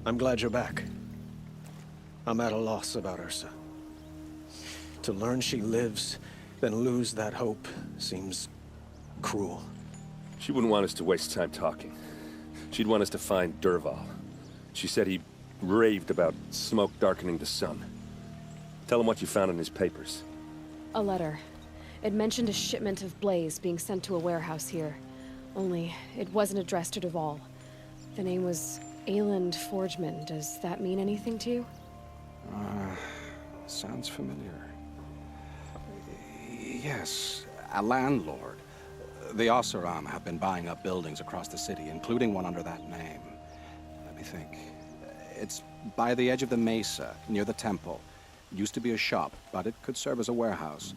I'm glad you're back. I'm at a loss about Ursa. To learn she lives, then lose that hope, seems cruel. She wouldn't want us to waste time talking. She'd want us to find Dervahl. She said he raved about smoke darkening the sun. Tell him what you found in his papers. A letter. It mentioned a shipment of blaze being sent to a warehouse here. Only, it wasn't addressed to Dervahl. The name was Ayland Forgeman. Does that mean anything to you? Sounds familiar. Yes, a landlord. The Oseram have been buying up buildings across the city, including one under that name. Let me think. It's by the edge of the mesa, near the temple. It used to be a shop, but it could serve as a warehouse.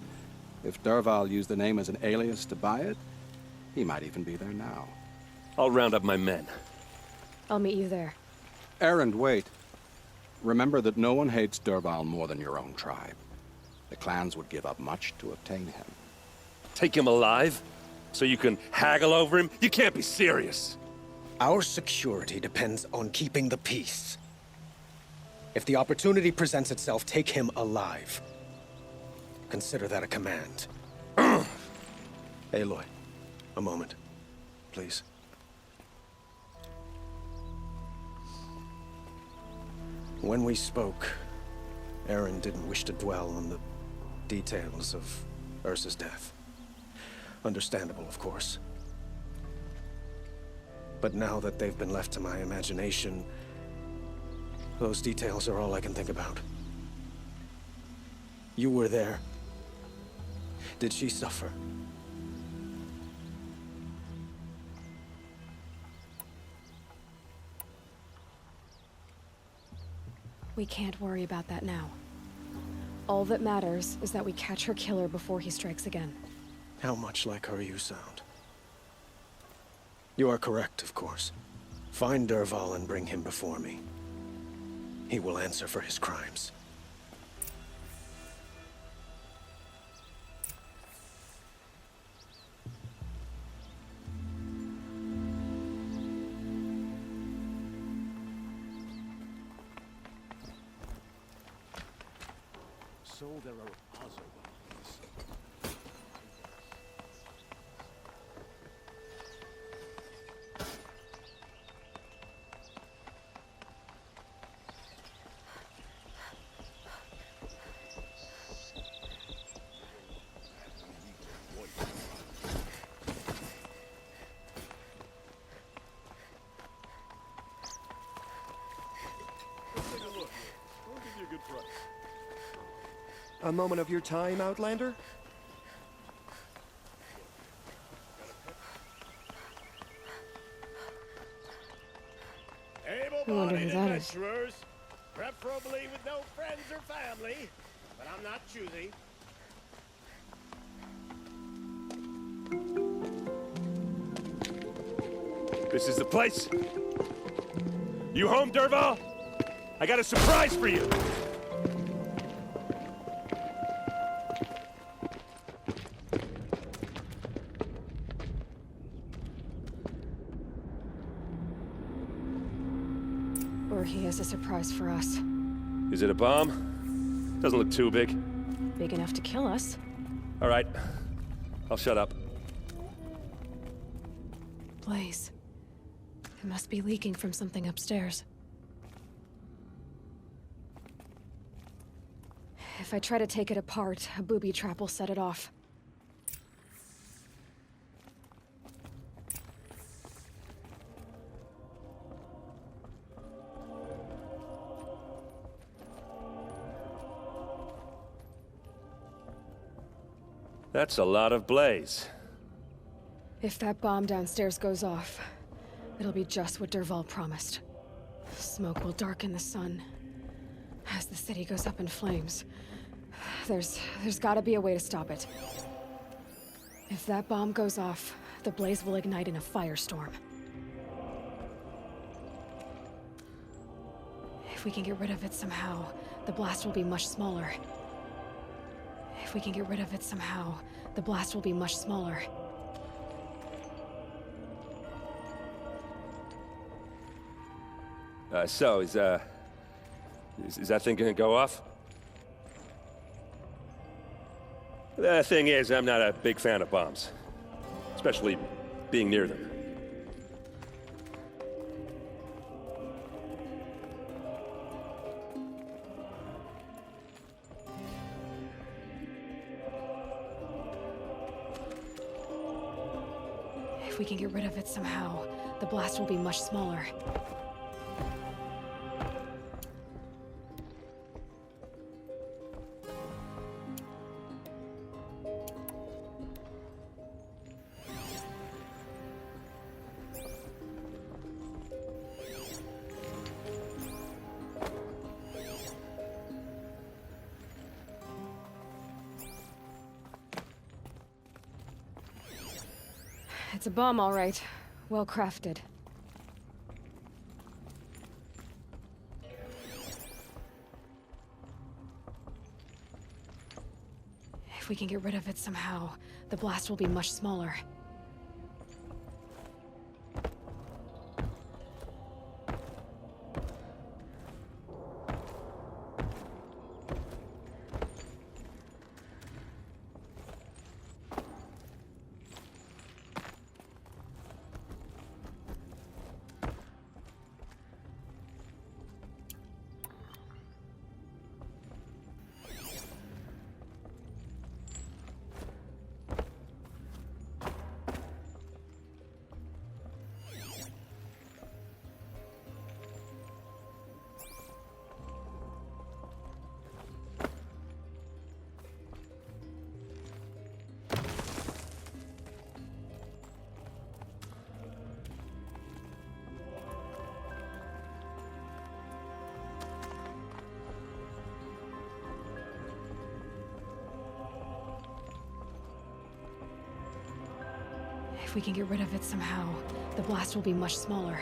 If Dervahl used the name as an alias to buy it, he might even be there now. I'll round up my men. I'll meet you there. Erend, wait. Remember that no one hates Dervahl more than your own tribe. The clans would give up much to obtain him. Take him alive? So you can haggle over him? You can't be serious. Our security depends on keeping the peace. If the opportunity presents itself, take him alive. Consider that a command. Aloy, a moment, please. When we spoke, Erend didn't wish to dwell on the details of Ursa's death. Understandable, of course. But now that they've been left to my imagination, those details are all I can think about. You were there. Did she suffer? We can't worry about that now. All that matters is that we catch her killer before he strikes again. How much like her you sound. You are correct, of course. Find Dervahl and bring him before me. He will answer for his crimes. So there are other ones. Let's take a look. We'll give you a good price. A moment of your time, Outlander? Able-bodied adventurers, preferably with no friends or family, but I'm not choosy. This is the place. You home, Dervahl? I got a surprise for you. Or he has a surprise for us. Is it a bomb? Doesn't look too big. Big enough to kill us. All right. I'll shut up. Blaze. It must be leaking from something upstairs. If I try to take it apart, a booby trap will set it off. That's a lot of blaze. If that bomb downstairs goes off, it'll be just what Dervahl promised. Smoke will darken the sun. As the city goes up in flames, there's gotta be a way to stop it. If that bomb goes off, the blaze will ignite in a firestorm. If we can get rid of it somehow, the blast will be much smaller. If we can get rid of it somehow, the blast will be much smaller. So, is that thing gonna go off? The thing is, I'm not a big fan of bombs. Especially being near them. If we can get rid of it somehow, the blast will be much smaller. It's a bomb, all right. Well crafted. If we can get rid of it somehow, the blast will be much smaller. If we can get rid of it somehow, the blast will be much smaller.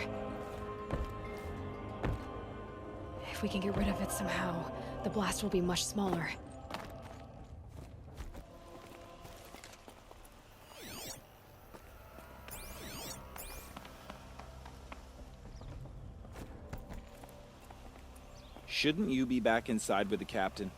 If we can get rid of it somehow, the blast will be much smaller. Shouldn't you be back inside with the captain?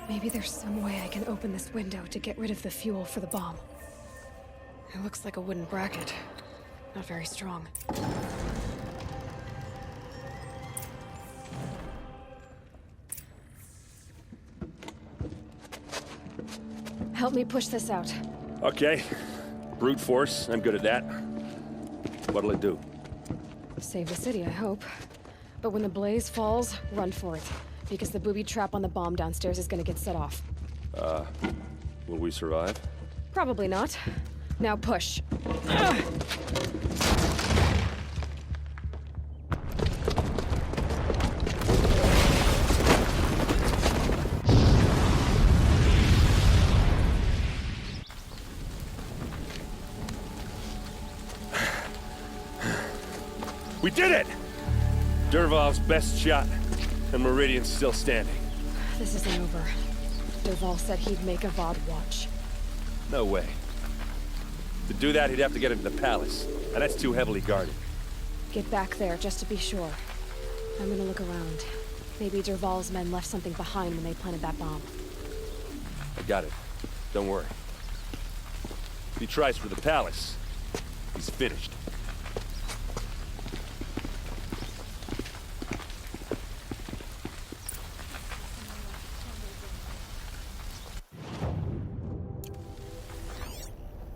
Maybe there's some way I can open this window to get rid of the fuel for the bomb. It looks like a wooden bracket. Not very strong. Help me push this out. Okay. Brute force, I'm good at that. What'll it do? Save the city, I hope. But when the blaze falls, run for it. Because the booby trap on the bomb downstairs is gonna get set off. Will we survive? Probably not. Now push. We did it! Dervahl's best shot, and Meridian's still standing. This isn't over. Dervahl said he'd make a VOD watch. No way. To do that, he'd have to get into the palace, and that's too heavily guarded. Get back there, just to be sure. I'm gonna look around. Maybe Dervahl's men left something behind when they planted that bomb. I got it. Don't worry. If he tries for the palace, he's finished.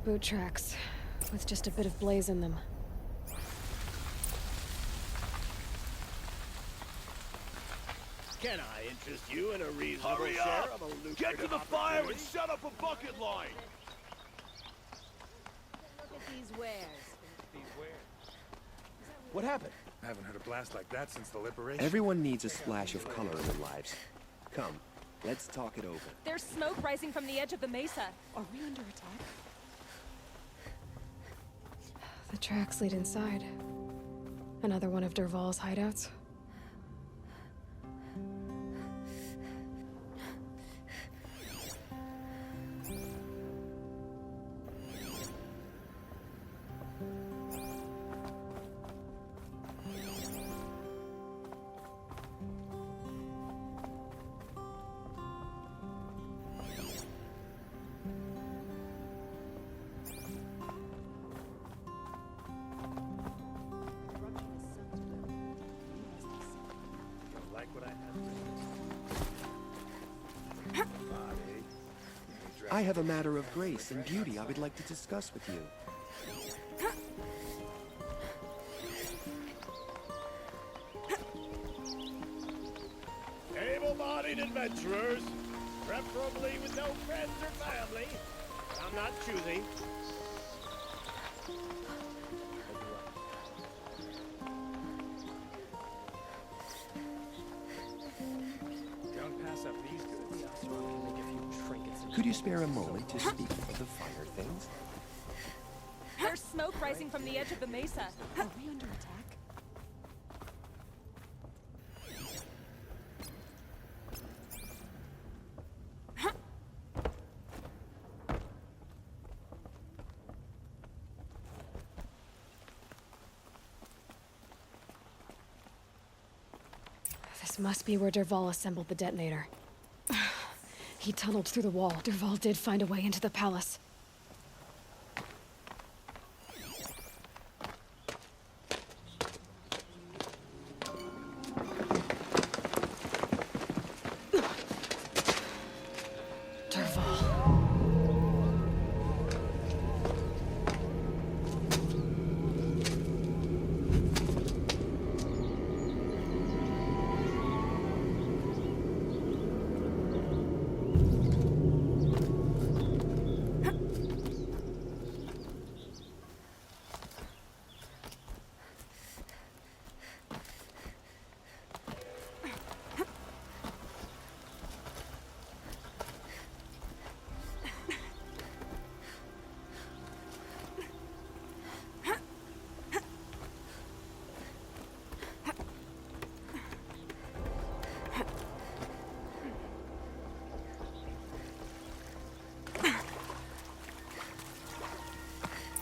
Boot tracks, with just a bit of blaze in them. Can I interest you in a reasonable Hurry share up! of a lucrative Get to the fire and opportunity? set up a bucket line! Look at these wares. What happened? I haven't heard a blast like that since the liberation. Everyone needs a splash of color in their lives. Come, let's talk it over. There's smoke rising from the edge of the mesa. Are we under attack? The tracks lead inside. Another one of Dervahl's hideouts. I have a matter of grace and beauty I would like to discuss with you. Able-bodied adventurers, preferably with no friends or family. But I'm not choosy. Don't pass up these goods. So I can make a few trinkets. Could you spare a moment to speak of the fire things? There's smoke rising from the edge of the mesa. Are we under attack? This must be where Dervahl assembled the detonator. He tunneled through the wall. Dervahl did find a way into the palace.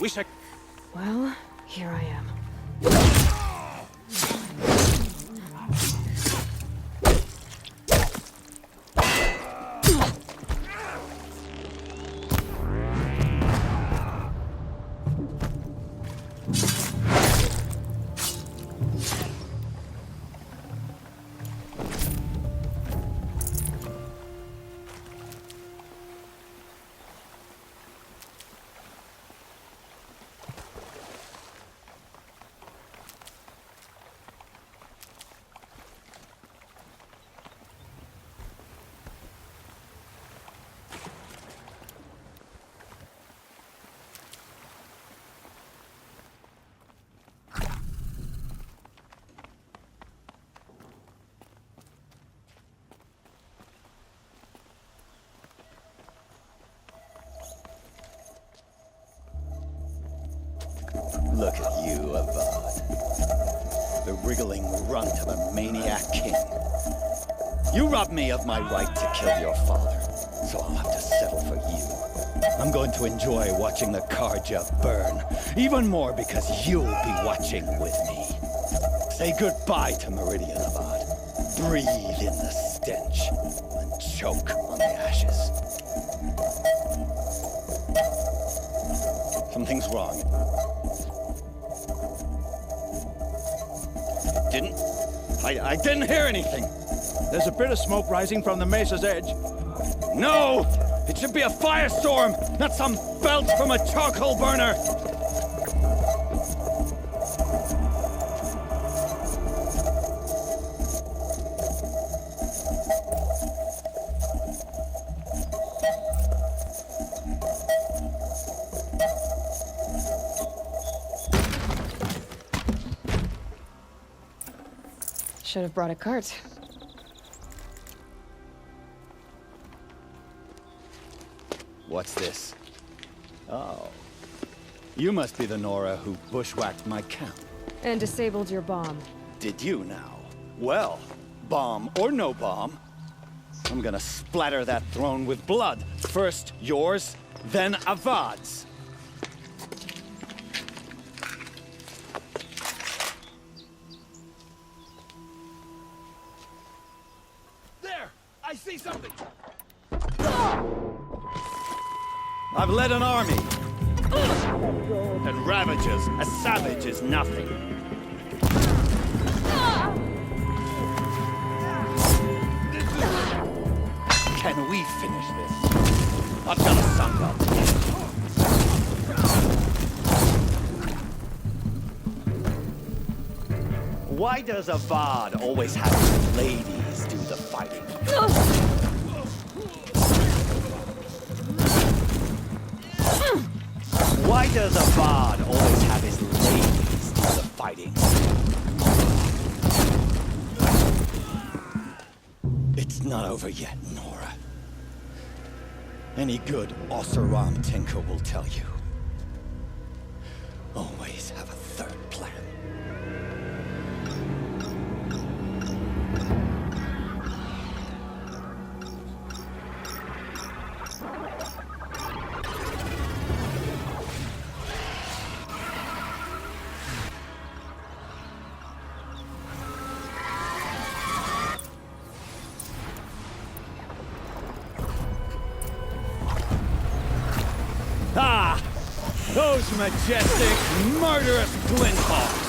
We should... Well, here I am. Look at you, Avad. The wriggling runt of a maniac king. You robbed me of my right to kill your father, so I'll have to settle for you. I'm going to enjoy watching the Karja burn, even more because you'll be watching with me. Say goodbye to Meridian, Avad. Breathe in the stench, and choke on the ashes. Something's wrong. I didn't hear anything. There's a bit of smoke rising from the mesa's edge. No! It should be a firestorm, not some belch from a charcoal burner! Should have brought a cart. What's this? Oh. You must be the Nora who bushwhacked my camp. And disabled your bomb. Did you now? Well, bomb or no bomb, I'm gonna splatter that throne with blood. First yours, then Avad's. There! I see something! I've led an army. And ravages, a savage is nothing. we finish this. I've got a son well to get. Why does a Vard always have his ladies do the fighting? Why does a Vard always have his ladies do the fighting? It's not over yet, Nora. Any good Oseram tinker will tell you. Always have a third plan. Ah! Those majestic, murderous glinthawks!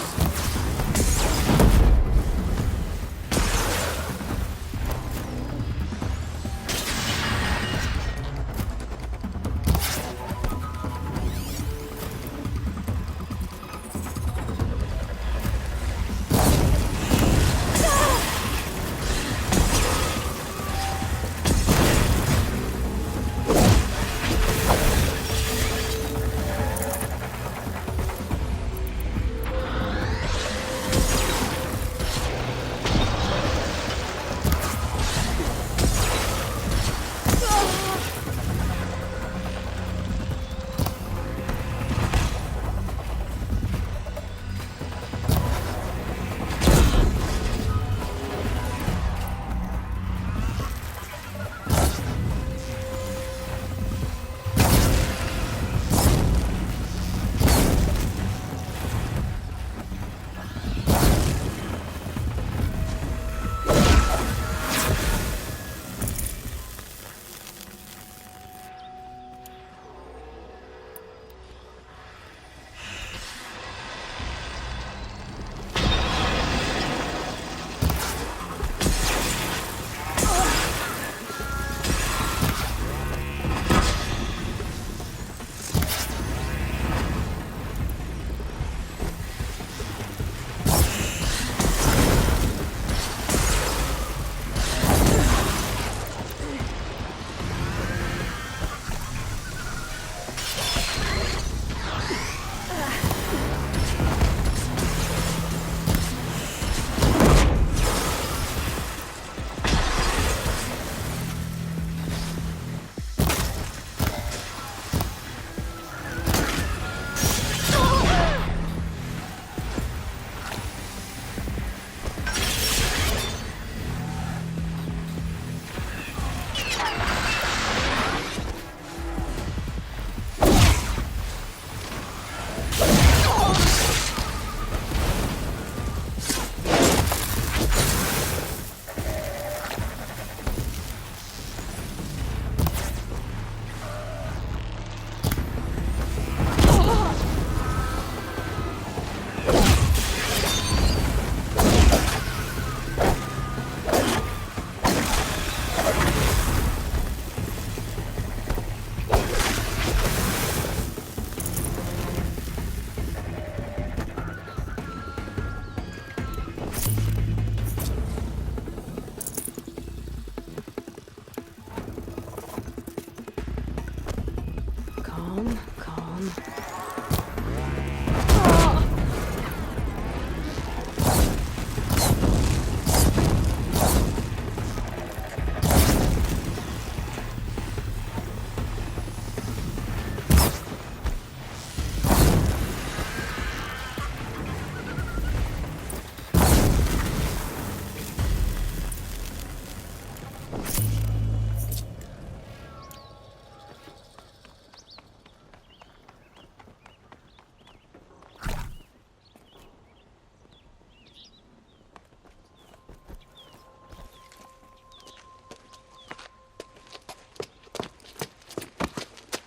Calm.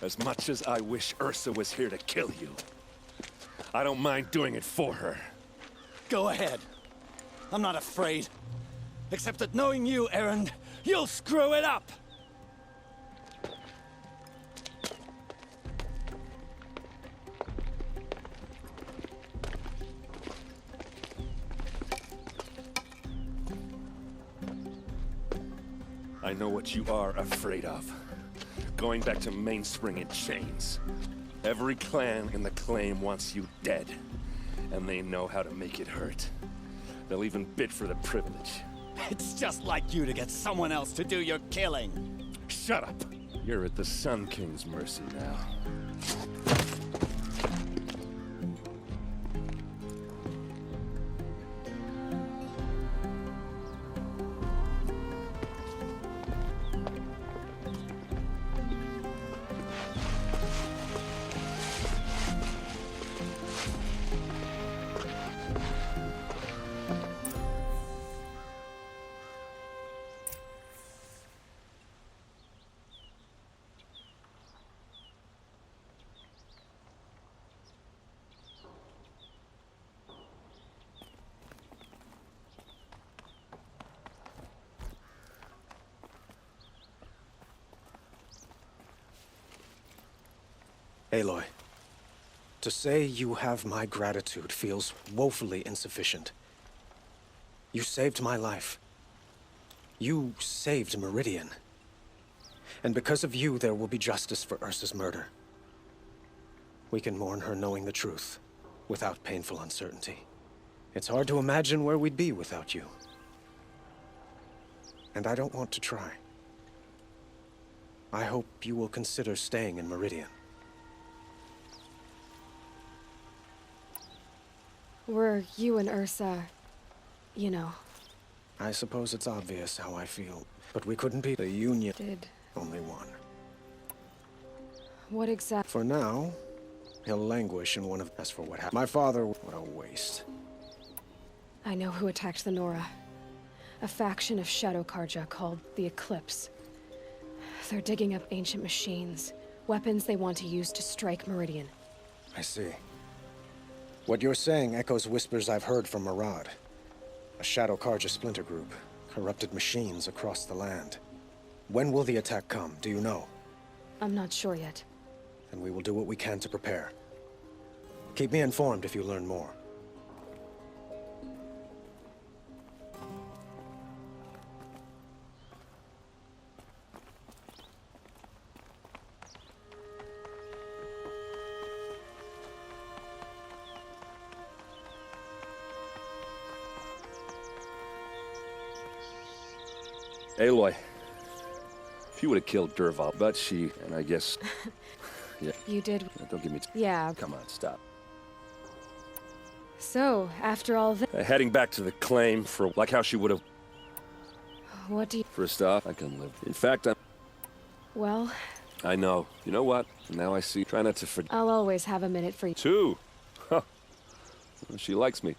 As much as I wish Ursa was here to kill you, I don't mind doing it for her. Go ahead. I'm not afraid. Except that knowing you, Erend, you'll screw it up! I know what you are afraid of. Going back to Mainspring in chains. Every clan in the claim wants you dead. And they know how to make it hurt. They'll even bid for the privilege. It's just like you to get someone else to do your killing. Shut up! You're at the Sun King's mercy now. Aloy, to say you have my gratitude feels woefully insufficient. You saved my life. You saved Meridian. And because of you, there will be justice for Ursa's murder. We can mourn her knowing the truth, without painful uncertainty. It's hard to imagine where we'd be without you. And I don't want to try. I hope you will consider staying in Meridian. Were you and Ursa, you know... I suppose it's obvious how I feel, but we couldn't be the Union. Did... Only one. What exactly... For now, he'll languish in one of... As for what happened, my father, what a waste. I know who attacked the Nora. A faction of Shadow Karja called the Eclipse. They're digging up ancient machines, weapons they want to use to strike Meridian. I see. What you're saying echoes whispers I've heard from Murad. A Shadow Karja splinter group, corrupted machines across the land. When will the attack come, do you know? I'm not sure yet. Then we will do what we can to prepare. Keep me informed if you learn more. Aloy. She would have killed Dervahl, but she, and I guess... Yeah. You did... Don't give me... Yeah. Come on, stop. So, after all this... Heading back to the claim for, like how she would have... What do you... First off, I can live. In fact, I'm... Well... I know. You know what? Now I see. Try not to forget... I'll always have a minute for you. Two? Huh. She likes me.